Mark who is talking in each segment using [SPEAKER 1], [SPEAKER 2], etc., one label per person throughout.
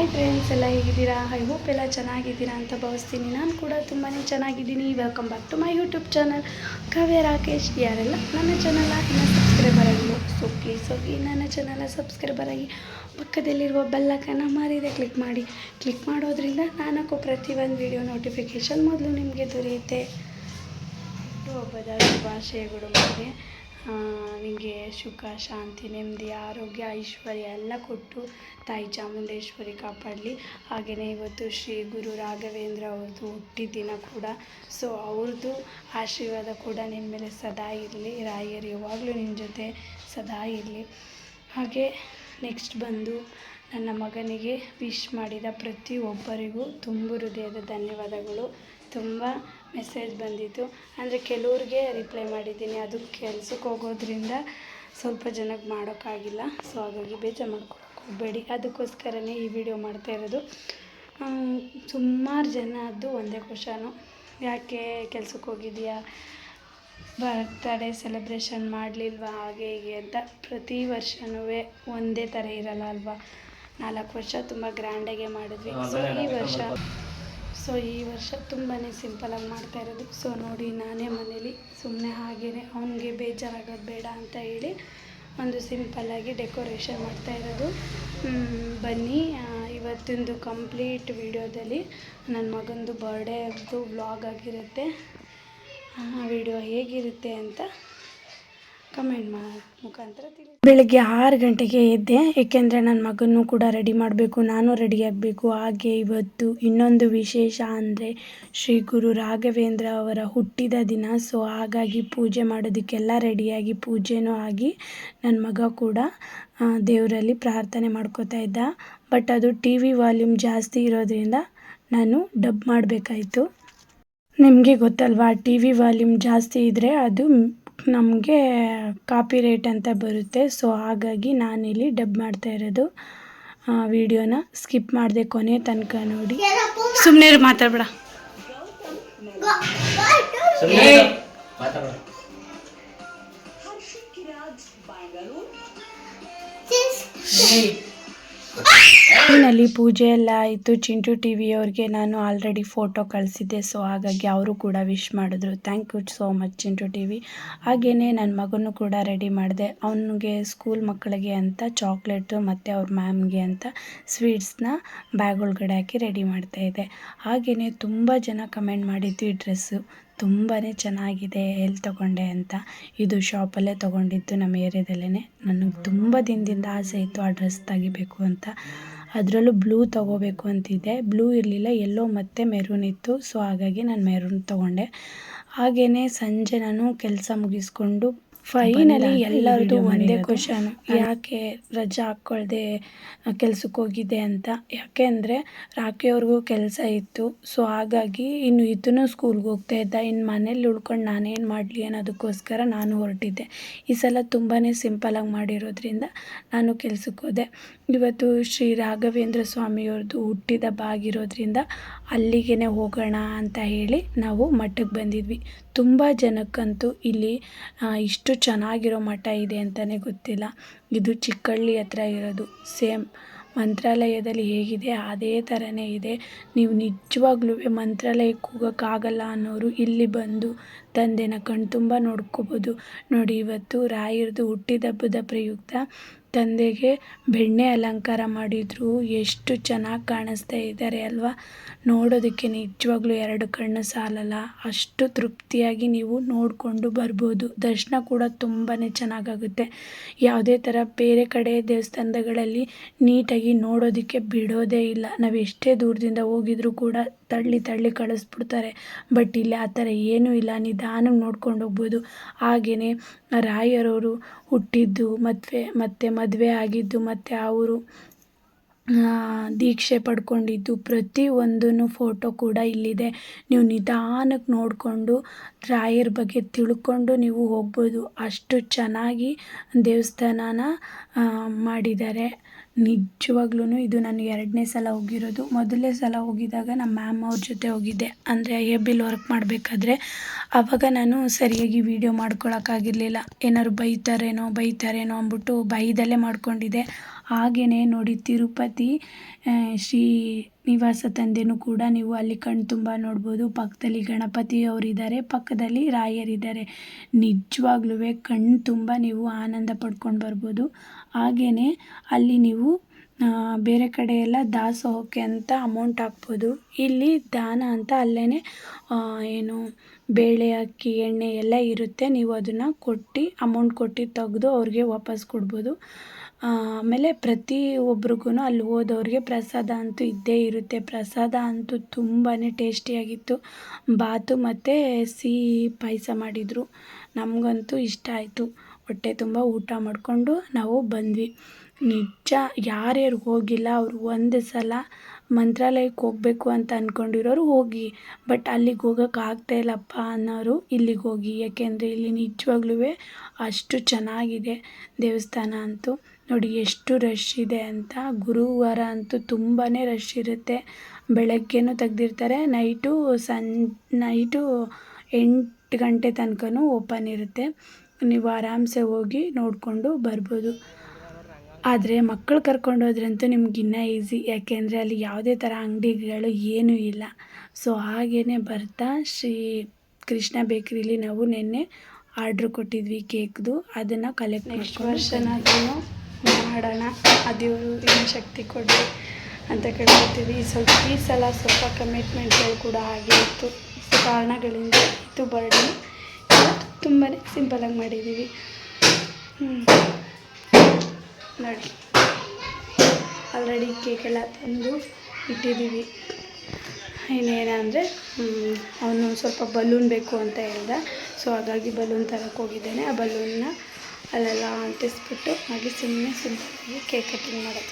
[SPEAKER 1] Hi friends, ಎಲ್ಲ ಹೇಗಿದ್ದೀರಾ? I hope ಎಲ್ಲ ಚೆನ್ನಾಗಿದ್ದೀರಾ ಅಂತ ಭಾವಿಸ್ತೀನಿ. ನಾನು ಕೂಡ ತುಂಬಾ ಚೆನ್ನಾಗಿದ್ದೀನಿ. Welcome back to my YouTube channel Kavya Rakesh. ಯಾರೆಲ್ಲ ನನ್ನ ಚಾನಲ್ ಇನ್ನು ಸಬ್ಸ್ಕ್ರೈಬರ್ ಆಗಿಲ್ಲ, ಸೊ ಪ್ಲೀಸ್ ಹೋಗಿ ನನ್ನ ಚಾನಲ್ ಸಬ್ಸ್ಕ್ರೈಬರ್ ಆಗಿ ಪಕ್ಕದಲ್ಲಿರುವ ಬೆಲ್ಲೈಕನ್ನ ಮರೀದೆ ಕ್ಲಿಕ್ ಮಾಡೋದ್ರಿಂದ ನಾನು ಪ್ರತಿಯೊಂದು ವಿಡಿಯೋ ನೋಟಿಫಿಕೇಷನ್ ಮೊದಲು ನಿಮಗೆ ದೊರೆಯುತ್ತೆ. ಹುಟ್ಟುಹಬ್ಬದ ಶುಭಾಶಯಗಳು ಮತ್ತು ನಿಮಗೆ ಸುಖ, ಶಾಂತಿ, ನೆಮ್ಮದಿ, ಆರೋಗ್ಯ, ಐಶ್ವರ್ಯ ಎಲ್ಲ ಕೊಟ್ಟು ತಾಯಿ ಚಾಮುಂಡೇಶ್ವರಿ ಕಾಪಾಡಲಿ. ಹಾಗೆಯೇ ಇವತ್ತು ಶ್ರೀ ಗುರು ರಾಘವೇಂದ್ರ ಅವ್ರದ್ದು ಹುಟ್ಟಿದ ಕೂಡ. ಸೊ ಅವ್ರದ್ದು ಆಶೀರ್ವಾದ ಕೂಡ ನಿಮ್ಮ ಮೇಲೆ ಸದಾ ಇರಲಿ. ರಾಯರು ಯಾವಾಗಲೂ ನಿಮ್ಮ ಜೊತೆ ಸದಾ ಇರಲಿ. ಹಾಗೆ ನೆಕ್ಸ್ಟ್ ಬಂದು ನನ್ನ ಮಗನಿಗೆ ವಿಶ್ ಮಾಡಿದ ಪ್ರತಿಯೊಬ್ಬರಿಗೂ ತುಂಬ ಹೃದಯದ ಧನ್ಯವಾದಗಳು. ತುಂಬ ಮೆಸೇಜ್ ಬಂದಿತ್ತು, ಅಂದರೆ ಕೆಲವ್ರಿಗೆ ರಿಪ್ಲೈ ಮಾಡಿದ್ದೀನಿ. ಅದು ಕೆಲ್ಸಕ್ಕೆ ಹೋಗೋದ್ರಿಂದ ಸ್ವಲ್ಪ ಜನಕ್ಕೆ ಮಾಡೋಕ್ಕಾಗಿಲ್ಲ. ಸೊ ಹಾಗಾಗಿ ಬೇಜಾರು ಮಾಡ್ಕೊಳಕ್ಕೆ ಹೋಗಬೇಡಿ. ಅದಕ್ಕೋಸ್ಕರನೇ ಈ ವಿಡಿಯೋ ಮಾಡ್ತಾ ಇರೋದು. ಸುಮಾರು ಜನದ್ದು ಒಂದೇ ಕ್ವಶನು, ಯಾಕೆ ಕೆಲ್ಸಕ್ಕೆ ಹೋಗಿದೆಯಾ, ಬರ್ತ್ಡೇ ಸೆಲೆಬ್ರೇಷನ್ ಮಾಡಲಿಲ್ವಾ, ಹಾಗೆ ಹೀಗೆ ಅಂತ. ಪ್ರತಿ ವರ್ಷವೂ ಒಂದೇ ಥರ ಇರಲ್ಲ ಅಲ್ವಾ. 4 ವರ್ಷ ತುಂಬ ಗ್ರ್ಯಾಂಡಾಗೆ ಮಾಡಿದ್ವಿ. ಸೊ ಈ ವರ್ಷ ತುಂಬಾ ಸಿಂಪಲಾಗಿ ಮಾಡ್ತಾ ಇರೋದು. ಸೊ ನೋಡಿ, ನಾನೇ ಮನೇಲಿ ಸುಮ್ಮನೆ ಹಾಗೇ ಅವನಿಗೆ ಬೇಜಾರಾಗೋದು ಬೇಡ ಅಂತ ಹೇಳಿ ಒಂದು ಸಿಂಪಲ್ಲಾಗಿ ಡೆಕೋರೇಷನ್ ಮಾಡ್ತಾ ಇರೋದು. ಬನ್ನಿ, ಇವತ್ತಿಂದು ಕಂಪ್ಲೀಟ್ ವಿಡಿಯೋದಲ್ಲಿ ನನ್ನ ಮಗಂದು ಬರ್ಡೇದು ವ್ಲಾಗ್ ಆಗಿರುತ್ತೆ. ವಿಡಿಯೋ ಹೇಗಿರುತ್ತೆ ಅಂತ ಕಮೆಂಟ್ ಮುಖಾಂತರ ತಿಳಿಸಿ. ಬೆಳಗ್ಗೆ 6 ಗಂಟೆಗೆ ಎದ್ದೆ, ಏಕೆಂದರೆ ನನ್ನ ಮಗನೂ ಕೂಡ ರೆಡಿ ಮಾಡಬೇಕು, ನಾನು ರೆಡಿ ಆಗಬೇಕು. ಹಾಗೆ ಇವತ್ತು ಇನ್ನೊಂದು ವಿಶೇಷ ಅಂದರೆ ಶ್ರೀ ಗುರು ರಾಘವೇಂದ್ರ ಅವರ ಹುಟ್ಟಿದ ದಿನ. ಸೊ ಹಾಗಾಗಿ ಪೂಜೆ ಮಾಡೋದಕ್ಕೆಲ್ಲ ರೆಡಿಯಾಗಿ ಪೂಜೆನೂ ಆಗಿ ನನ್ನ ಮಗ ಕೂಡ ದೇವರಲ್ಲಿ ಪ್ರಾರ್ಥನೆ ಮಾಡ್ಕೋತಾ ಇದ್ದ. ಬಟ್ ಅದು TV ವಾಲ್ಯೂಮ್ ಜಾಸ್ತಿ ಇರೋದ್ರಿಂದ ನಾನು ಡಬ್ ಮಾಡಬೇಕಾಯಿತು. ನಿಮಗೆ ಗೊತ್ತಲ್ವಾ, TV ವಾಲ್ಯೂಮ್ ಜಾಸ್ತಿ ಇದ್ದರೆ ಅದು ನಮಗೆ ಕಾಪಿ ರೈಟ್ ಅಂತ ಬರುತ್ತೆ. ಸೊ ಹಾಗಾಗಿ ನಾನಿಲ್ಲಿ ಡಬ್ ಮಾಡ್ತಾ ಇರೋದು. ವಿಡಿಯೋನ ಸ್ಕಿಪ್ ಮಾಡಿದೆ, ಕೊನೆ ತನಕ ನೋಡಿ. ಸುಮ್ಮನೆ ಮಾತಾಡಬೇಡ. ನಲ್ಲಿ ಪೂಜೆ ಎಲ್ಲ ಆಯಿತು. ಚಿಂಟು TV ಅವ್ರಿಗೆ ನಾನು ಆಲ್ರೆಡಿ ಫೋಟೋ ಕಳಿಸಿದ್ದೆ. ಸೊ ಹಾಗಾಗಿ ಅವರು ಕೂಡ ವಿಶ್ ಮಾಡಿದ್ರು. Thank you so much Chintu TV. ಹಾಗೆಯೇ ನನ್ನ ಮಗನೂ ಕೂಡ ರೆಡಿ ಮಾಡಿದೆ. ಅವನಿಗೆ ಸ್ಕೂಲ್ ಮಕ್ಕಳಿಗೆ ಅಂತ ಚಾಕ್ಲೇಟು ಮತ್ತು ಅವ್ರ ಮ್ಯಾಮ್ಗೆ ಅಂತ ಸ್ವೀಟ್ಸ್ನ ಬ್ಯಾಗ್ ಒಳಗಡೆ ಹಾಕಿ ರೆಡಿ ಮಾಡ್ತಾಯಿದ್ದೆ. ಹಾಗೆಯೇ ತುಂಬ ಜನ ಕಮೆಂಟ್ ಮಾಡಿದ್ದು ಈ ಡ್ರೆಸ್ಸು ತುಂಬಾ ಚೆನ್ನಾಗಿದೆ, ಎಲ್ಲಿ ತೊಗೊಂಡೆ ಅಂತ. ಇದು ಶಾಪಲ್ಲೇ ತೊಗೊಂಡಿದ್ದು, ನಮ್ಮ ಏರಿಯಾದಲ್ಲೇ. ನನಗೆ ತುಂಬ ದಿನದಿಂದ ಆಸೆ ಇತ್ತು ಆ ಡ್ರೆಸ್ ತೆಗಿಬೇಕು ಅಂತ. ಅದರಲ್ಲೂ ಬ್ಲೂ ತೊಗೋಬೇಕು ಅಂತಿದ್ದೆ. ಬ್ಲೂ ಇರಲಿಲ್ಲ, ಯೆಲ್ಲೋ ಮತ್ತು ಮೆರೂನ್ ಇತ್ತು. ಸೊ ಹಾಗಾಗಿ ನಾನು ಮೆರೂನ್ ತೊಗೊಂಡೆ. ಹಾಗೆಯೇ ಸಂಜೆ ನಾನು ಕೆಲಸ ಮುಗಿಸ್ಕೊಂಡು ಫೈನಲಿ ಎಲ್ಲರದ್ದು ಒಂದೇ ಕ್ವಶನ್, ಯಾಕೆ ರಜಾ ಹಾಕ್ಕೊಳ್ದೆ ಕೆಲ್ಸಕ್ಕೆ ಹೋಗಿದ್ದೆ ಅಂತ. ಯಾಕೆ ಅಂದರೆ ರಾಖಿಯವ್ರಿಗೂ ಕೆಲಸ ಇತ್ತು. ಸೊ ಹಾಗಾಗಿ ಇನ್ನು ಇದನ್ನು ಸ್ಕೂಲ್ಗೆ ಹೋಗ್ತಾ ಇದ್ದ. ಇನ್ನು ಮನೇಲಿ ಉಳ್ಕೊಂಡು ನಾನೇನು ಮಾಡಲಿ ಅನ್ನೋದಕ್ಕೋಸ್ಕರ ನಾನು ಹೊರಟಿದ್ದೆ. ಈ ಸಲ ತುಂಬಾ ಸಿಂಪಲಾಗಿ ಮಾಡಿರೋದ್ರಿಂದ ನಾನು ಕೆಲ್ಸಕ್ಕೆ ಹೋದೆ. ಇವತ್ತು ಶ್ರೀ ರಾಘವೇಂದ್ರ ಸ್ವಾಮಿಯವ್ರದ್ದು ಹುಟ್ಟಿದ ಹಬ್ಬ ಆಗಿರೋದ್ರಿಂದ ಅಲ್ಲಿಗೆ ಹೋಗೋಣ ಅಂತ ಹೇಳಿ ನಾವು ಮಠಕ್ಕೆ ಬಂದಿದ್ವಿ. ತುಂಬ ಜನಕ್ಕಂತೂ ಇಲ್ಲಿ ಇಷ್ಟು ಚೆನ್ನಾಗಿರೋ ಮಠ ಇದೆ ಅಂತಲೇ ಗೊತ್ತಿಲ್ಲ. ಇದು ಚಿಕ್ಕಹಳ್ಳಿ ಹತ್ರ ಇರೋದು. ಸೇಮ್ ಮಂತ್ರಾಲಯದಲ್ಲಿ ಹೇಗಿದೆ ಅದೇ ಥರನೇ ಇದೆ. ನೀವು ನಿಜವಾಗ್ಲೂ ಮಂತ್ರಾಲಯಕ್ಕೆ ಹೋಗೋಕ್ಕಾಗಲ್ಲ ಅನ್ನೋರು ಇಲ್ಲಿ ಬಂದು ತಂದೆನ ಕಣ್ತುಂಬ ನೋಡ್ಕೋಬೋದು. ನೋಡಿ, ಇವತ್ತು ರಾಯರದು ಹುಟ್ಟಿದ ಹಬ್ಬದ ಪ್ರಯುಕ್ತ ತಂದೆಗೆ ಬೆಣ್ಣೆ ಅಲಂಕಾರ ಮಾಡಿದ್ರು. ಎಷ್ಟು ಚೆನ್ನಾಗಿ ಕಾಣಿಸ್ತಾ ಇದ್ದಾರೆ ಅಲ್ವಾ. ನೋಡೋದಕ್ಕೆ ನಿಜವಾಗ್ಲೂ 2 ಕಣ್ಣು ಸಾಲಲ್ಲ, ಅಷ್ಟು ತೃಪ್ತಿಯಾಗಿ ನೀವು ನೋಡಿಕೊಂಡು ಬರ್ಬೋದು. ದರ್ಶನ ಕೂಡ ತುಂಬಾ ಚೆನ್ನಾಗಾಗುತ್ತೆ. ಯಾವುದೇ ಥರ ಬೇರೆ ಕಡೆ ದೇವಸ್ಥಾನಗಳಲ್ಲಿ ನೀಟಾಗಿ ನೋಡೋದಕ್ಕೆ ಬಿಡೋದೇ ಇಲ್ಲ. ನಾವು ಎಷ್ಟೇ ದೂರದಿಂದ ಹೋಗಿದ್ರೂ ಕೂಡ ತಳ್ಳಿ ಕಳಿಸ್ಬಿಡ್ತಾರೆ. ಬಟ್ ಇಲ್ಲಿ ಆ ಥರ ಏನೂ ಇಲ್ಲ, ನಿಧಾನಕ್ಕೆ ನೋಡ್ಕೊಂಡು ಹೋಗ್ಬೋದು. ಹಾಗೆಯೇ ರಾಯರವರು ಹುಟ್ಟಿದ್ದು, ಮತ್ತು ಮದುವೆ ಆಗಿದ್ದು, ಮತ್ತು ಅವರು ದೀಕ್ಷೆ ಪಡ್ಕೊಂಡಿದ್ದು ಪ್ರತಿಯೊಂದೂ ಫೋಟೋ ಕೂಡ ಇಲ್ಲಿದೆ. ನೀವು ನಿಧಾನಕ್ಕೆ ನೋಡಿಕೊಂಡು ರಾಯರ ಬಗ್ಗೆ ತಿಳ್ಕೊಂಡು ನೀವು ಹೋಗ್ಬೋದು. ಅಷ್ಟು ಚೆನ್ನಾಗಿ ದೇವಸ್ಥಾನನ ಮಾಡಿದ್ದಾರೆ. ನಿಜವಾಗ್ಲೂ ಇದು ನಾನು 2ನೇ ಸಲ ಹೋಗಿರೋದು. ಮೊದಲನೇ ಸಲ ಹೋಗಿದ್ದಾಗ ನಮ್ಮ ಮ್ಯಾಮ್ ಅವ್ರ ಜೊತೆ ಹೋಗಿದ್ದೆ, ಅಂದರೆ ಎಬಿಲ್ ವರ್ಕ್ ಮಾಡಬೇಕಾದ್ರೆ. ಆವಾಗ ನಾನು ಸರಿಯಾಗಿ ವೀಡಿಯೋ ಮಾಡ್ಕೊಳಕ್ಕಾಗಿರಲಿಲ್ಲ. ಏನಾದ್ರು ಬೈತಾರೇನೋ ಅಂದ್ಬಿಟ್ಟು ಭಯದಲ್ಲೇ ಮಾಡ್ಕೊಂಡಿದ್ದೆ. ಹಾಗೆಯೇ ನೋಡಿ ತಿರುಪತಿ ಶ್ರೀನಿವಾಸ ತಂದೆನೂ ಕೂಡ ನೀವು ಅಲ್ಲಿ ಕಣ್ಣು ತುಂಬ ನೋಡ್ಬೋದು. ಪಕ್ಕದಲ್ಲಿ ಗಣಪತಿ ಅವರಿದ್ದಾರೆ, ಪಕ್ಕದಲ್ಲಿ ರಾಯರಿದ್ದಾರೆ. ನಿಜವಾಗ್ಲೂ ಕಣ್ಣು ತುಂಬ ನೀವು ಆನಂದ ಪಡ್ಕೊಂಡು ಬರ್ಬೋದು. ಹಾಗೆಯೇ ಅಲ್ಲಿ ನೀವು ಬೇರೆ ಕಡೆ ಎಲ್ಲ ದಾಸೋಹಕ್ಕೆ ಅಂತ ಅಮೌಂಟ್ ಹಾಕ್ಬೋದು. ಇಲ್ಲಿ ದಾನ ಅಂತ ಅಲ್ಲೇ ಏನು ಬೇಳೆ ಅಕ್ಕಿ ಎಣ್ಣೆ ಎಲ್ಲ ಇರುತ್ತೆ. ನೀವು ಅದನ್ನು ಕೊಟ್ಟು ಅಮೌಂಟ್ ಕೊಟ್ಟು ತೆಗೆದು ಅವ್ರಿಗೆ ವಾಪಸ್ ಕೊಡ್ಬೋದು. ಆಮೇಲೆ ಪ್ರತಿಯೊಬ್ರಿಗೂ ಅಲ್ಲಿ ಹೋದವ್ರಿಗೆ ಪ್ರಸಾದ ಅಂತೂ ಇದ್ದೇ ಇರುತ್ತೆ. ಪ್ರಸಾದ ಅಂತೂ ತುಂಬಾ ಟೇಸ್ಟಿಯಾಗಿತ್ತು. ಬಾತು ಮತ್ತು ಸಿಹಿ ಪಾಯಸ ಮಾಡಿದರು. ನಮಗಂತೂ ಇಷ್ಟ ಆಯಿತು. ಹೊಟ್ಟೆ ತುಂಬ ಊಟ ಮಾಡಿಕೊಂಡು ನಾವು ಬಂದ್ವಿ. ನಿಜ ಯಾರ್ಯಾರು ಹೋಗಿಲ್ಲ ಅವರು ಒಂದು ಸಲ ಮಂತ್ರಾಲಯಕ್ಕೆ ಹೋಗಬೇಕು ಅಂತ ಅಂದ್ಕೊಂಡಿರೋರು ಹೋಗಿ, ಬಟ್ ಅಲ್ಲಿಗೆ ಹೋಗೋಕೆ ಆಗ್ತಾಯಿಲ್ಲಪ್ಪ ಅನ್ನೋರು ಇಲ್ಲಿಗೆ ಹೋಗಿ. ಯಾಕೆಂದರೆ ಇಲ್ಲಿ ನಿಜವಾಗ್ಲೂ ಅಷ್ಟು ಚೆನ್ನಾಗಿದೆ ದೇವಸ್ಥಾನ ಅಂತೂ. ನೋಡಿ ಎಷ್ಟು ರಶ್ ಇದೆ ಅಂತ. ಗುರುವಾರ ಅಂತೂ ತುಂಬಾ ರಶ್ ಇರುತ್ತೆ. ಬೆಳಗ್ಗೆನೂ ತೆಗ್ದಿರ್ತಾರೆ, ನೈಟು 8 ಗಂಟೆ ತನಕನೂ ಓಪನ್ ಇರುತ್ತೆ. ನೀವು ಆರಾಮ್ಸೆ ಹೋಗಿ ನೋಡಿಕೊಂಡು ಬರ್ಬೋದು. ಆದರೆ ಮಕ್ಕಳು ಕರ್ಕೊಂಡೋದ್ರಂತೂ ನಿಮ್ಗಿನ್ನೂ ಈಸಿ. ಯಾಕೆಂದರೆ ಅಲ್ಲಿ ಯಾವುದೇ ಥರ ಅಂಗಡಿಗಳು ಏನೂ ಇಲ್ಲ. ಸೊ ಹಾಗೇ ಬರ್ತಾ ಶ್ರೀ ಕೃಷ್ಣ ಬೇಕ್ರಿಲಿ ನಾವು ನಿನ್ನೆ ಆರ್ಡ್ರ್ ಕೊಟ್ಟಿದ್ವಿ ಕೇಕ್ದು. ಅದನ್ನು ಕಲೆಕ್ಟ್ ನೆಕ್ಸ್ಟ್ ವರ್ಷನಾದ್ರೂ ಮಾಡೋಣ. ಅದು ಇನ್ನೂ ಶಕ್ತಿ ಕೊಡಲಿ ಅಂತ ಕೇಳ್ಕೊತೀವಿ. ಈ ಸಲ ಸ್ವಲ್ಪ ಕಮಿಟ್ಮೆಂಟ್ಗಳು ಕೂಡ ಹಾಗೆ ಇತ್ತು. ಕಾರಣಗಳಿಂದ ಇದು ಬರ್ಡೇ ತುಂಬಾ ಸಿಂಪಲಾಗಿ ಮಾಡಿದ್ದೀವಿ. ನೋಡಿ ಆಲ್ರೆಡಿ ಕೇಕೆಲ್ಲ ತಂದು ಇಟ್ಟಿದ್ದೀವಿ. ಇನ್ನೇನಂದರೆ ಅವನು ಸ್ವಲ್ಪ ಬಲೂನ್ ಬೇಕು ಅಂತ ಹೇಳ್ದ. ಸೊ ಹಾಗಾಗಿ ಬಲೂನ್ ತರಕ್ಕೆ ಹೋಗಿದ್ದೇನೆ. ಆ ಬಲೂನ್ನ ಅಲ್ಲೆಲ್ಲ ಅಂಟಿಸ್ಬಿಟ್ಟು ಹಾಗೆ ಸುಮ್ಮನೆ ಸಿಂಪಲಾಗಿ ಕೇಕ್ ಕಟ್ಟಿಂಗ್ ಮಾಡೋದು.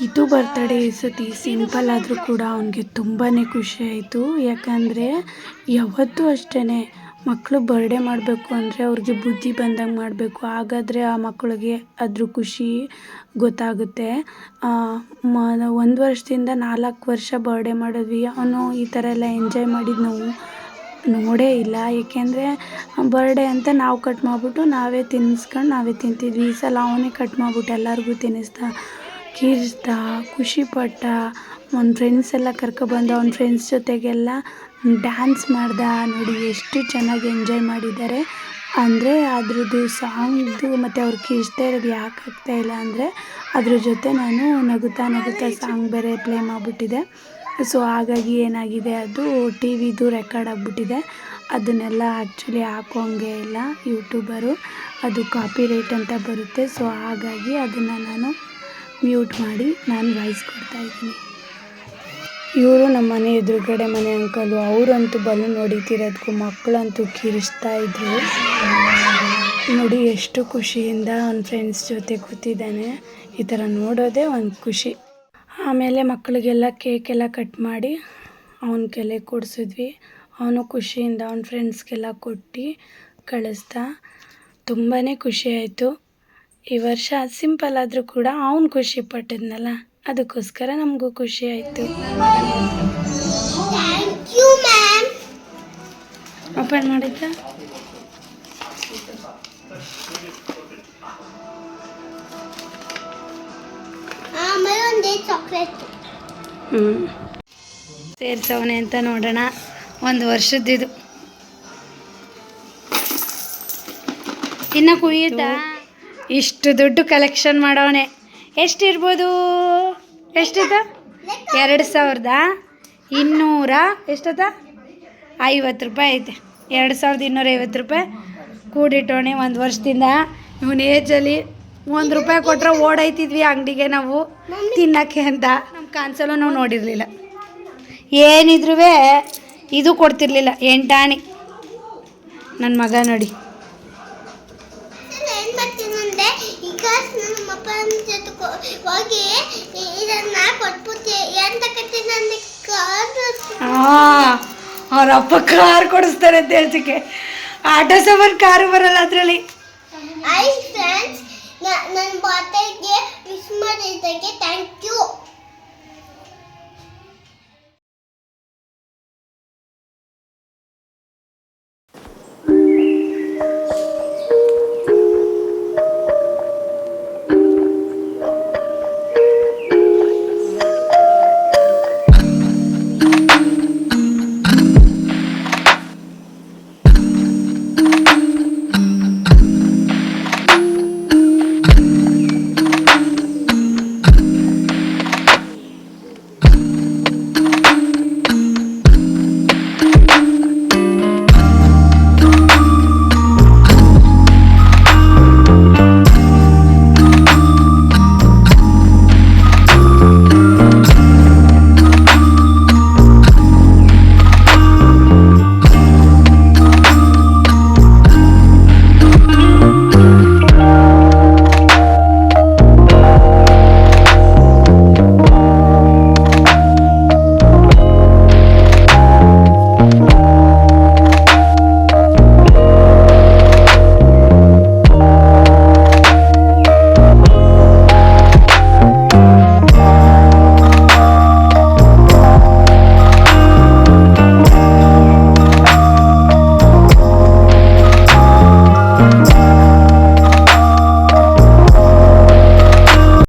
[SPEAKER 1] ಇದು ಬರ್ತಡೇ ಈ ಸತಿ ಸಿಂಪಲ್ ಆದರೂ ಕೂಡ ಅವನಿಗೆ ತುಂಬಾ ಖುಷಿ ಆಯಿತು. ಯಾಕಂದರೆ ಯಾವತ್ತೂ ಅಷ್ಟೇ ಮಕ್ಕಳು ಬರ್ಡೇ ಮಾಡಬೇಕು ಅಂದರೆ ಅವ್ರಿಗೆ ಬುದ್ಧಿ ಬಂದಂಗೆ ಮಾಡಬೇಕು. ಹಾಗಾದರೆ ಆ ಮಕ್ಕಳಿಗೆ ಅದ್ರ ಖುಷಿ ಗೊತ್ತಾಗುತ್ತೆ. 1 ವರ್ಷದಿಂದ 4 ವರ್ಷ ಬರ್ಡೇ ಮಾಡಿದ್ವಿ. ಅವನು ಈ ಥರ ಎಲ್ಲ ಎಂಜಾಯ್ ಮಾಡಿದ್ದು ನಾವು ನೋಡೇ ಇಲ್ಲ. ಏಕೆಂದರೆ ಬರ್ಡೇ ಅಂತ ನಾವು ಕಟ್ ಮಾಡಿಬಿಟ್ಟು ನಾವೇ ತಿನ್ನಿಸ್ಕೊಂಡು ನಾವೇ ತಿಂತಿದ್ವಿ. ಈ ಸಲ ಅವನೇ ಕಟ್ ಮಾಡಿಬಿಟ್ಟು ಎಲ್ಲರಿಗೂ ತಿನ್ನಿಸ್ದ, ಕಿರ್ಚ್ದ, ಖುಷಿಪಟ್ಟ. ಅವ್ನ ಫ್ರೆಂಡ್ಸ್ ಎಲ್ಲ ಕರ್ಕೊಬಂದು ಅವ್ನ ಫ್ರೆಂಡ್ಸ್ ಜೊತೆಗೆಲ್ಲ ಡ್ಯಾನ್ಸ್ ಮಾಡ್ದ. ನೋಡಿ ಎಷ್ಟು ಚೆನ್ನಾಗಿ ಎಂಜಾಯ್ ಮಾಡಿದ್ದಾರೆ. ಅಂದರೆ ಅದ್ರದ್ದು ಸಾಂಗ್ದು ಮತ್ತು ಅವ್ರು ಕಿರ್ಚ್ತಾ ಇರೋದು ಯಾಕೆ ಆಗ್ತಾಯಿಲ್ಲ ಅಂದರೆ ಅದ್ರ ಜೊತೆ ನಾನು ನಗುತ್ತಾ ಸಾಂಗ್ ಬೇರೆ ಪ್ಲೇ ಮಾಡಿಬಿಟ್ಟಿದೆ. ಸೊ ಹಾಗಾಗಿ ಏನಾಗಿದೆ, ಅದು ಟಿ ವಿದು ರೆಕಾರ್ಡ್ ಆಗಿಬಿಟ್ಟಿದೆ. ಅದನ್ನೆಲ್ಲ ಆ್ಯಕ್ಚುಲಿ ಹಾಕೋಂಗೆ ಇಲ್ಲ ಯೂಟ್ಯೂಬರು, ಅದು ಕಾಪಿರೈಟ್ ಅಂತ ಬರುತ್ತೆ. ಸೊ ಹಾಗಾಗಿ ಅದನ್ನು ನಾನು ಮ್ಯೂಟ್ ಮಾಡಿ ನಾನು ವಾಯ್ಸ್ ಕೊಡ್ತಾಯಿದ್ದೀನಿ. ಇವರು ನಮ್ಮ ಮನೆ ಎದುರುಗಡೆ ಮನೆ ಅಂಕಲು. ಅವರಂತೂ ಬಲೂನ್ ಹೊಡಿತಿರೋದಕ್ಕೂ ಮಕ್ಕಳಂತೂ ಕಿರಿಸ್ತಾ ಇದ್ರು. ನೋಡಿ ಎಷ್ಟು ಖುಷಿಯಿಂದ ಅವ್ನ ಫ್ರೆಂಡ್ಸ್ ಜೊತೆ ಕೂತಿದ್ದಾನೆ. ಈ ಥರ ನೋಡೋದೇ ಒಂದು ಖುಷಿ. ಆಮೇಲೆ ಮಕ್ಕಳಿಗೆಲ್ಲ ಕೇಕೆಲ್ಲ ಕಟ್ ಮಾಡಿ ಅವನ ಕೆಲೆ ಕೊಡಿಸಿದ್ವಿ. ಅವನು ಖುಷಿಯಿಂದ ಅವನ ಫ್ರೆಂಡ್ಸ್ಗೆಲ್ಲ ಕೊಟ್ಟು ಕಳಿಸ್ದ. ತುಂಬಾ ಖುಷಿ ಆಯಿತು. ಈ ವರ್ಷ ಸಿಂಪಲ್ ಆದರೂ ಕೂಡ ಅವನು ಖುಷಿ ಪಟ್ಟಿದ್ನಲ್ಲ, ಅದಕ್ಕೋಸ್ಕರ ನಮಗೂ ಖುಷಿ ಆಯಿತು. ಓಪನ್ ಮಾಡಿದ್ದ ಸೇರ್ಸವನೆ ಅಂತ ನೋಡೋಣ. 1 ವರ್ಷದ್ದಿದು ಇನ್ನು ಕುಯ್ಯುತ್ತ. ಇಷ್ಟು ದುಡ್ಡು ಕಲೆಕ್ಷನ್ ಮಾಡವನೆ. ಎಷ್ಟಿರ್ಬೋದು? ಎಷ್ಟಿದ? 2250 ಎಷ್ಟದ? 50 ರೂಪಾಯಿ ಐತೆ. 2250 ರೂಪಾಯಿ ಕೂಡಿಟ್ಟೋಣೆ 1 ವರ್ಷದಿಂದ. ಇವನ ಏಜಲ್ಲಿ 1 ರೂಪಾಯಿ ಕೊಟ್ಟರೆ ಓಡೈತಿದ್ವಿ ಅಂಗಡಿಗೆ ನಾವು ತಿನ್ನೋಕ್ಕೆ ಅಂತ. ನಮ್ಮ ಕಾನ್ಸಲ್ಲೂ ನಾವು ನೋಡಿರಲಿಲ್ಲ. ಏನಿದ್ರೂ ಇದು ಕೊಡ್ತಿರ್ಲಿಲ್ಲ. 8 ಆಣೆ ನನ್ನ ಮಗ ನೋಡಿ. ಅವ್ರ ಅಪ್ಪ ಕಾರ್ ಕೊಡಿಸ್ತಾರೆ ಅಂತ ಹೇಳ್ತಿಕೆ. ಆಟೋ ಸಾಮಾನು ಕಾರು ಬರಲ್ಲ ಅದರಲ್ಲಿ.
[SPEAKER 2] ಐ ಫ್ರೆಂಡ್ಸ್, ನನ್ನ ಬರ್ತ್ಡೇಗೆ ವಿಶ್ ಮಾಡಿದ್ದಕ್ಕೆ ಥ್ಯಾಂಕ್ ಯು.